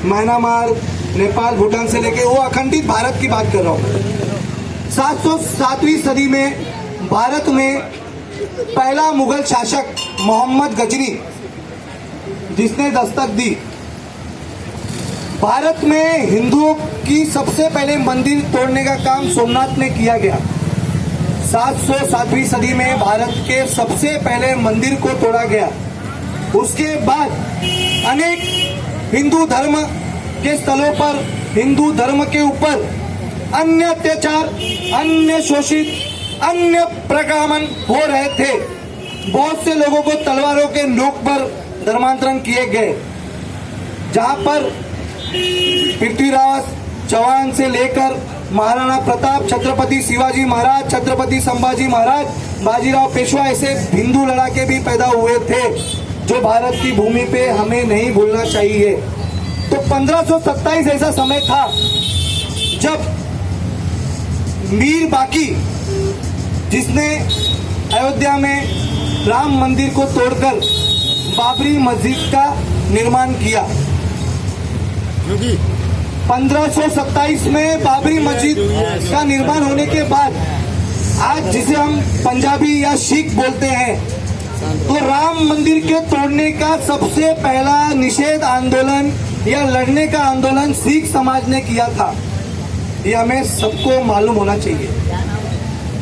Myanmar, Nepal, Bhutan से लेके वो अखंडित भारत की बात कर रहा हूँ। 707वीं सदी में भारत में पहला मुगल शासक मोहम्मद गजनी जिसने दस्तक दी, भारत में हिंदुओं की सबसे पहले मंदिर तोड़ने का काम सोमनाथ में किया गया। 707वीं सदी में भारत के सबसे पहले मंदिर को तोड़ा गया। उसके बाद अनेक हिंदू धर्म के स्थलों पर हिंदू धर्म के ऊपर अन्य अत्याचार, अन्य शोषित, अन्य प्रकामन हो रहे थे। बहुत से लोगों को तलवारों के नोक पर धर्मांतरण किए गए, जहां पर पृथ्वीराज चौहान से लेकर महाराणा प्रताप, छत्रपति शिवाजी महाराज, छत्रपति संभाजी महाराज, बाजीराव पेशवा ऐसे हिंदू लड़ाके भी पैदा हुए थे, जो भारत की भूमि पे हमें नहीं भूलना चाहिए। तो 1527 ऐसा समय था जब मीर बाकी, जिसने अयोध्या में राम मंदिर को तोड़कर बाबरी मस्जिद का निर्माण किया। 1527 में बाबरी मस्जिद का निर्माण होने के बाद आज जिसे हम पंजाबी या सिख बोलते हैं, तो राम मंदिर के तोड़ने का सबसे पहला निषेध आंदोलन या लड़ने का आंदोलन सिख समाज ने किया था। ये हमें सबको मालूम होना चाहिए।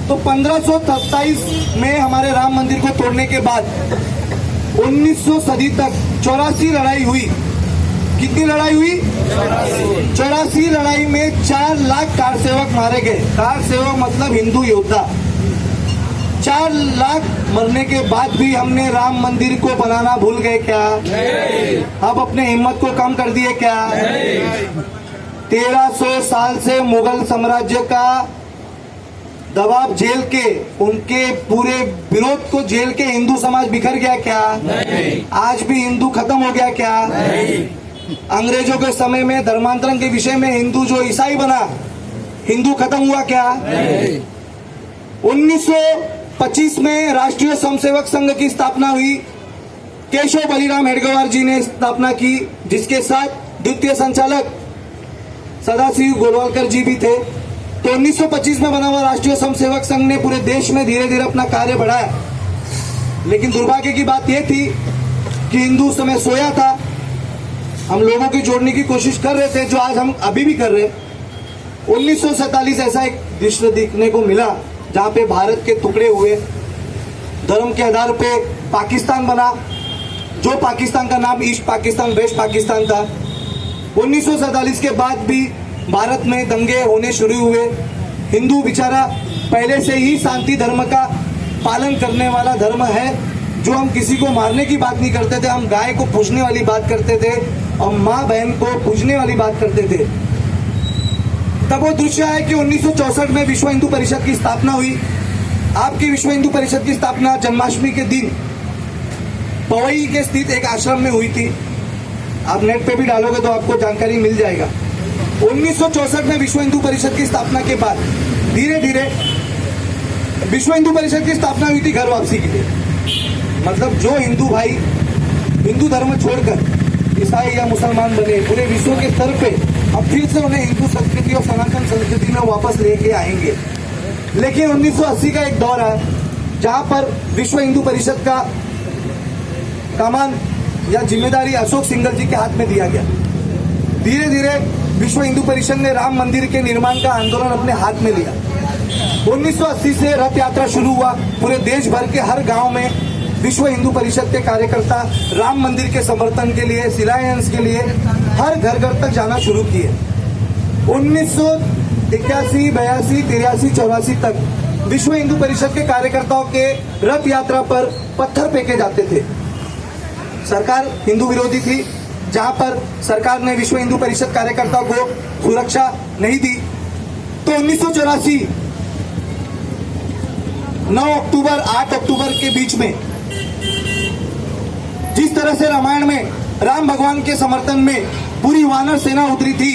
तो 1527 में हमारे राम मंदिर को तोड़ने के बाद 1900 सदी तक 84 लड़ाई हुई। कितनी लड़ाई हुई? 84 लड़ाई में 4 लाख कार सेवक मारे गए। कार सेवक मतलब हिंदू योद्धा। 4 लाख मरने के बाद भी हमने राम मंदिर को बनाना भूल गए क्या? अब अपने हिम्मत को कम कर दिए क्या? 1300 साल से मुगल साम्राज्य का दबाव झेल के, उनके पूरे विरोध को झेल के हिंदू समाज बिखर गया क्या? आज भी हिंदू खत्म हो गया क्या? अंग्रेजों के समय में धर्मांतरण के विषय में हिंदू जो ईसाई बना, हिंदू खत्म हुआ क्या? 1925 में राष्ट्रीय स्वयंसेवक संघ की स्थापना हुई। केशव बलिराम हेडगेवार जी ने स्थापना की, जिसके साथ द्वितीय संचालक सदाशिव गोलवालकर जी भी थे। तो 1925 में बना हुआ राष्ट्रीय स्वयंसेवक संघ ने पूरे देश में धीरे धीरे अपना कार्य बढ़ाया। लेकिन दुर्भाग्य की बात यह थी कि हिंदू उस समय सोया था। हम लोगों की जोड़ने की कोशिश कर रहे थे, जो आज हम अभी भी कर रहे। 1947 ऐसा एक दृश्य देखने को मिला जहां पे भारत के टुकड़े हुए, धर्म के आधार पे पाकिस्तान बना, जो पाकिस्तान का नाम ईस्ट पाकिस्तान, वेस्ट पाकिस्तान था। 1947 के बाद भी भारत में दंगे होने शुरू हुए। हिंदू बेचारा पहले से ही शांति धर्म का पालन करने वाला धर्म है, जो हम किसी को मारने की बात नहीं करते थे, हम गाय को पूजने वाली बात करते थे और माँ बहन को पूजने वाली बात करते थे। तब वो दृश्य है कि 1964 में विश्व हिंदू परिषद की स्थापना हुई। आपकी विश्व हिंदू परिषद की स्थापना जन्माष्टमी के दिन पवई के स्थित एक आश्रम में हुई थी। आप नेट पे भी डालोगे तो आपको जानकारी मिल जाएगा। 1964 में विश्व हिंदू परिषद की स्थापना के बाद धीरे धीरे विश्व हिंदू परिषद की स्थापना हुई थी घर वापसी के लिए। मतलब जो हिंदू भाई हिंदू धर्म छोड़कर ईसाई या मुसलमान बने, पूरे विश्व के स्तर पे अब फिर से उन्हें हिंदू संस्कृति और सनातन संस्कृति में वापस लेके आएंगे। लेकिन 1980 का एक दौर है जहां पर विश्व हिंदू परिषद का कमान या जिम्मेदारी अशोक सिंघल जी के हाथ में दिया गया। धीरे धीरे विश्व हिंदू परिषद ने राम मंदिर के निर्माण का आंदोलन अपने हाथ में लिया। 1980 से रथ यात्रा शुरू हुआ। पूरे देश भर के हर गांव में विश्व हिंदू परिषद के कार्यकर्ता राम मंदिर के समर्थन के लिए, शिलान्यास के लिए हर घर घर तक जाना शुरू किए। 1981, 82, 83, 84 तक विश्व हिंदू परिषद के कार्यकर्ताओं के रथ यात्रा पर पत्थर फेंके जाते थे। सरकार हिंदू विरोधी थी, जहां पर सरकार ने विश्व हिंदू परिषद कार्यकर्ताओं को सुरक्षा नहीं दी। तो 1984 9 अक्टूबर 8 अक्टूबर के बीच में जिस तरह से रामायण में राम भगवान के समर्थन में पूरी वानर सेना उतरी थी,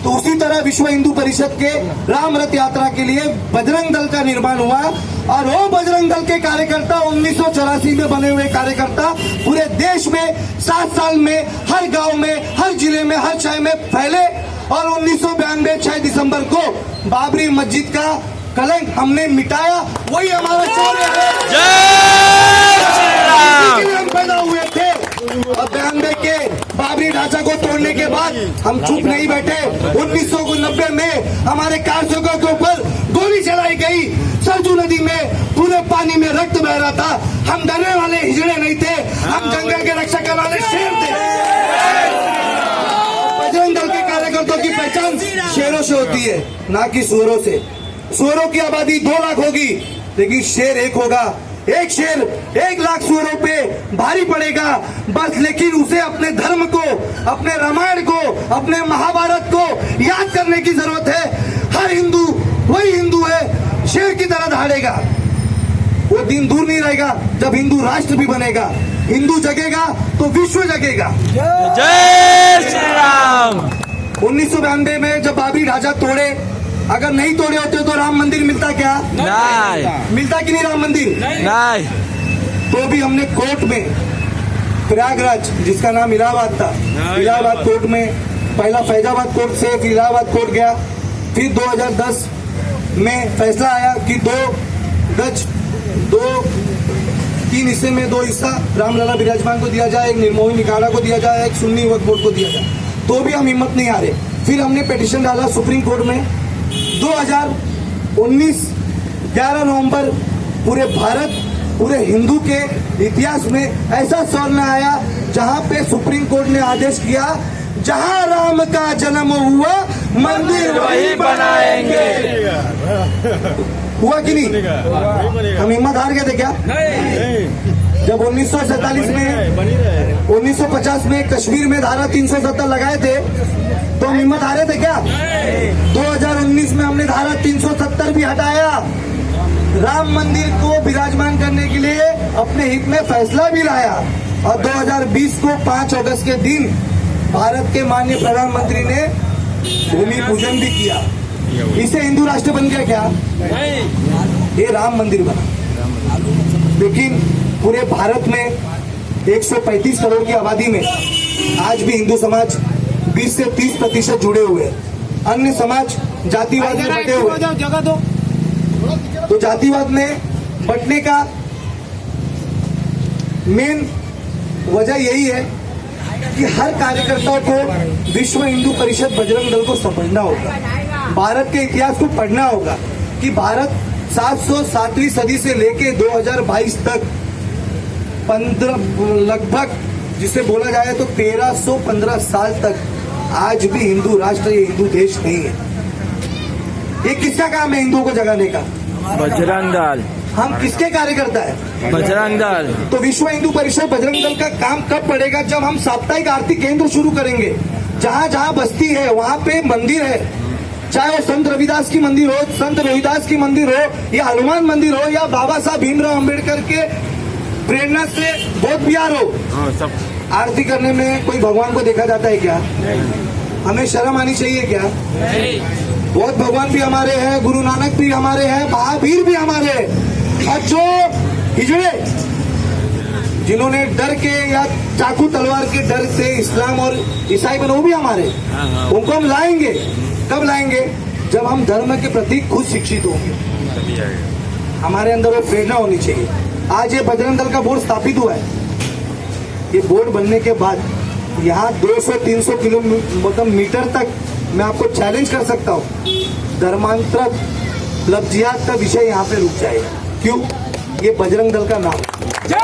तो उसी तरह विश्व हिंदू परिषद के राम रथ यात्रा के लिए बजरंग दल का निर्माण हुआ। और वो बजरंग दल के कार्यकर्ता 1984 में बने हुए कार्यकर्ता पूरे देश में 7 साल में हर गांव में, हर जिले में, हर अमर शहर में फैले और 1992 6 दिसंबर को बाबरी मस्जिद का कलंक हमने मिटाया। वही हमारा शौर्य है। हम पैदा हुए थे और 92 के बाबरी ढांचा को तोड़ने के बाद हम चुप नहीं बैठे। 1990 में हमारे कारसेवकों के ऊपर गोली चलाई गई। सरजू नदी में पूरे पानी में रक्त बह रहा था। हम डरने वाले हिजड़े नहीं थे, हम जंगल के रक्षा करने वाले शेर थे। बजरंग दल के कार्यकर्ताओं की पहचान शेरों से होती है, ना कि सुअरों से। सुअरों की आबादी 2 लाख होगी, लेकिन शेर एक होगा। एक शेर 1 लाख सुअरों पे भारी पड़ेगा बस। लेकिन उसे अपने धर्म को, अपने रामायण को, अपने महाभारत को याद करने की जरूरत है। हर हिंदू वही हिंदू है, शेर की तरह दहाड़ेगा। वो दिन दूर नहीं रहेगा जब हिंदू राष्ट्र भी बनेगा। हिंदू जगेगा तो विश्व जगेगा। जय श्री राम। 1992 में जब बाबरी ढांचा तोड़े, अगर नहीं तोड़े होते तो राम मंदिर मिलता क्या? नहीं मिलता कि नहीं राम मंदिर? नहीं। तो भी हमने कोर्ट में, प्रयागराज जिसका नाम इलाहाबाद था, इलाहाबाद कोर्ट में, पहला फैजाबाद कोर्ट से फिर इलाहाबाद कोर्ट गया। फिर 2010 में फैसला आया कि 2 गज 3 हिस्से में 2 हिस्सा रामलला विराजमान को दिया जाए, एक निर्मोही निकाड़ा को दिया जाए, एक सुन्नी वक्फ बोर्ड को दिया जाए। तो भी हम हिम्मत नहीं हारे। फिर हमने पिटीशन डाला सुप्रीम कोर्ट में। 2019 11 नवंबर पूरे भारत, पूरे हिंदू के इतिहास में ऐसा स्वर्ण आया जहां पे सुप्रीम कोर्ट ने आदेश किया, जहां राम का जन्म हुआ मंदिर वही बनाएंगे। हुआ कि नहीं? हम हिम्मत हार गए थे क्या? जब 1947 में 1950 में कश्मीर में धारा 370 लगाए थे तो हम हिम्मत हारे थे क्या? 2019 में हमने धारा 370 भी हटाया। राम मंदिर को विराजमान करने के लिए अपने हित में फैसला भी लाया और 2020 को 5 अगस्त के दिन भारत के माननीय प्रधानमंत्री ने भूमि पूजन भी किया। इसे हिंदू राष्ट्र बन गया क्या? ये राम मंदिर बना। लेकिन पूरे भारत में 135 करोड़ की आबादी में आज भी हिंदू समाज 20 से 30% जुड़े हुए हैं। अन्य समाज जातिवाद में बटे हुए। जगह दो। तो जातिवाद में बंटने का मेन वजह यही है कि हर कार्यकर्ता को विश्व हिंदू परिषद बजरंग दल को समझना होगा, भारत के इतिहास को पढ़ना होगा कि भारत 707वीं सदी से लेके 2022 तक 15 लगभग, जिसे बोला जाए तो 1315 साल तक आज भी हिंदू राष्ट्र, ये हिंदू देश नहीं है। ये किसका काम है हिंदुओं को जगाने का? बजरंग दल। हम किसके कार्यकर्ता है? बजरंग दल। तो विश्व हिंदू परिषद बजरंग दल का काम कब पड़ेगा? जब हम साप्ताहिक आरती केंद्र शुरू करेंगे। जहां जहां बस्ती है वहां पे मंदिर है, चाहे वो संत रविदास की मंदिर हो, संत रोहिदास की मंदिर हो, या हनुमान मंदिर हो, या बाबा साहब भीमराव अम्बेडकर के प्रेरणा से बौद्ध विहार हो। सब आरती करने में कोई भगवान को देखा जाता है क्या? हमें शर्म आनी चाहिए क्या? बौद्ध भगवान भी हमारे हैं, गुरु नानक भी हमारे हैं, महावीर भी हमारे हैं। और जो हिजड़े जिन्होंने डर के या चाकू तलवार के डर से इस्लाम और ईसाई बने, वो भी हमारे। उनको हम लाएंगे। कब लाएंगे? जब हम धर्म के प्रति खुद शिक्षित होंगे। हमारे अंदर वो प्रेरणा होनी चाहिए। आज ये बजरंग दल का बोर्ड स्थापित हुआ है। ये बोर्ड बनने के बाद यहाँ 200-300 किलोमीटर मीटर तक मैं आपको चैलेंज कर सकता हूँ, धर्मांतरक लफ्जियात का विषय यहाँ पे रुक जाएगा। क्यों? ये बजरंग दल का नाम, जय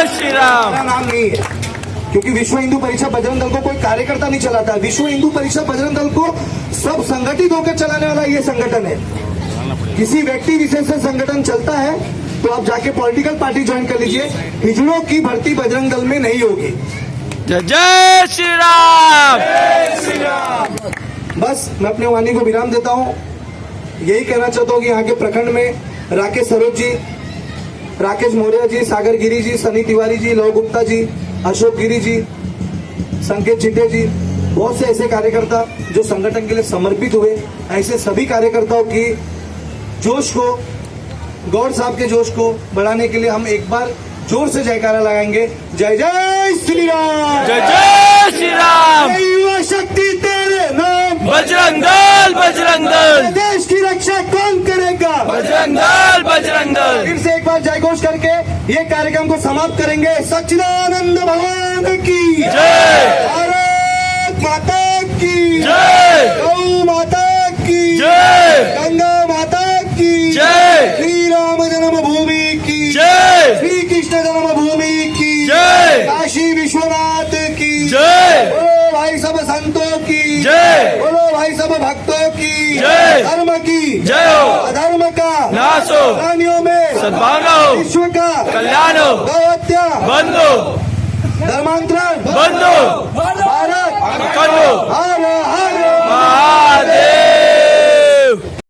श्री राम का नाम नहीं है। क्योंकि विश्व हिंदू परिषद बजरंग दल को कोई कार्यकर्ता नहीं चलाता। विश्व हिंदू परिषद बजरंग दल को सब संगठित होकर चलाने वाला ये संगठन है। किसी व्यक्ति विशेष से संगठन चलता है तो आप जाके पॉलिटिकल पार्टी ज्वाइन कर लीजिए। हिजड़ों की भर्ती बजरंग दल में नहीं होगी। जय श्री राम। बस मैं अपने वाणी को विराम देता हूँ। यही कहना चाहता हूँ कि यहाँ के प्रखंड में राकेश सरोज जी, राकेश मौर्य जी, सागर गिरी जी, सनी तिवारी जी, लव गुप्ता जी, अशोक गिरी जी, संकेत चिट्टे जी, बहुत से ऐसे कार्यकर्ता जो संगठन के लिए समर्पित हुए। ऐसे सभी कार्यकर्ताओं की जोश को, गौर साहब के जोश को बढ़ाने के लिए हम एक बार जोर से जयकारा लगाएंगे। जय जय श्री राम। जय जय बजरंग दल फिर से एक बार जयघोष करके ये कार्यक्रम को समाप्त करेंगे। सच्चिदानंद भगवान की जय भारत माता की जय गौ माता की जय गंगा माता की जय श्री राम जन्मभूमि की जय श्री कृष्ण जन्मभूमि की जय काशी विश्वनाथ की जय बोलो भाई सब संतों की जय बोलो भाई सब भक्तों की जय धर्म की जय हो अधर्म का नाश हो प्राणियों में सद्भावना हो विश्व का कल्याण हो गौहत्या बंद हो धर्मांतरण बंद हो भारत अखंड हो हर हर महादेव